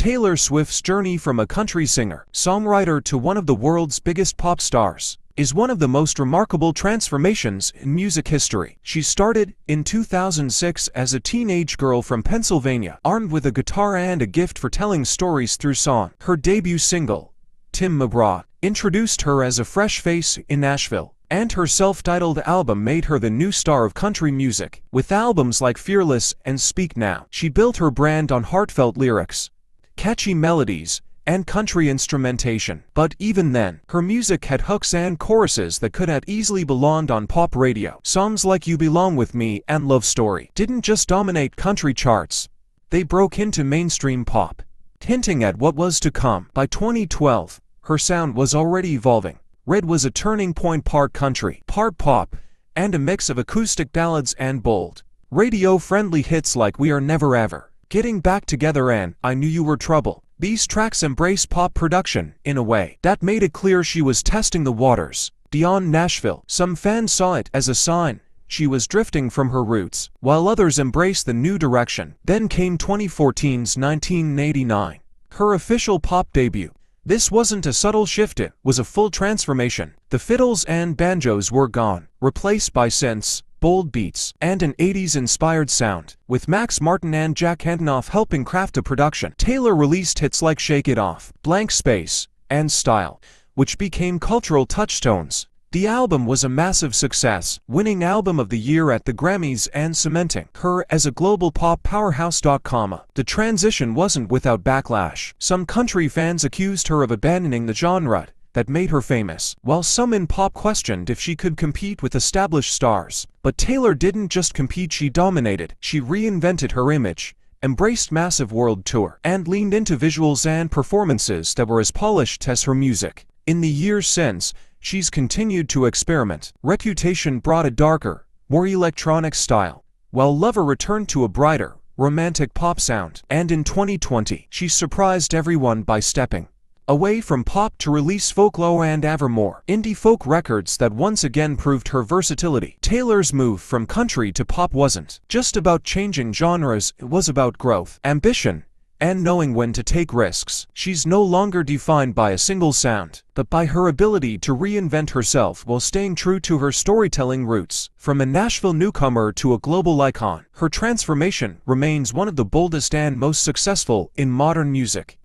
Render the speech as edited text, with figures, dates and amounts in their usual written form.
Taylor Swift's journey from a country singer, songwriter to one of the world's biggest pop stars is one of the most remarkable transformations in music history. She started in 2006 as a teenage girl from Pennsylvania, armed with a guitar and a gift for telling stories through song. Her debut single, Tim McGraw, introduced her as a fresh face in Nashville, and her self-titled album made her the new star of country music. With albums like Fearless and Speak Now, she built her brand on heartfelt lyrics, catchy melodies, and country instrumentation. But even then, her music had hooks and choruses that could have easily belonged on pop radio. Songs like You Belong With Me and Love Story didn't just dominate country charts, they broke into mainstream pop, hinting at what was to come. By 2012, her sound was already evolving. Red was a turning point, part country, part pop, and a mix of acoustic ballads and bold, radio-friendly hits like We Are Never Ever, Getting Back Together, and I Knew You Were Trouble. These tracks embraced pop production in a way that made it clear she was testing the waters beyond Nashville. Some fans saw it as a sign she was drifting from her roots, while others embraced the new direction. Then came 2014's 1989, her official pop debut. This wasn't a subtle shift, it was a full transformation. The fiddles and banjos were gone, replaced by synths, bold beats, and an 80s-inspired sound. With Max Martin and Jack Antonoff helping craft the production, Taylor released hits like Shake It Off, Blank Space, and Style, which became cultural touchstones. The album was a massive success, winning Album of the Year at the Grammys and cementing her as a global pop powerhouse. The transition wasn't without backlash. Some country fans accused her of abandoning the genre that made her famous, while some in pop questioned if she could compete with established stars. But Taylor didn't just compete, she dominated. She reinvented her image, embraced massive world tour, and leaned into visuals and performances that were as polished as her music. In the years since, she's continued to experiment. Reputation brought a darker, more electronic style, while Lover returned to a brighter, romantic pop sound. And in 2020, she surprised everyone by stepping away from pop to release Folklore and Evermore, indie folk records that once again proved her versatility. Taylor's move from country to pop wasn't just about changing genres, it was about growth, ambition, and knowing when to take risks. She's no longer defined by a single sound, but by her ability to reinvent herself while staying true to her storytelling roots. From a Nashville newcomer to a global icon, her transformation remains one of the boldest and most successful in modern music.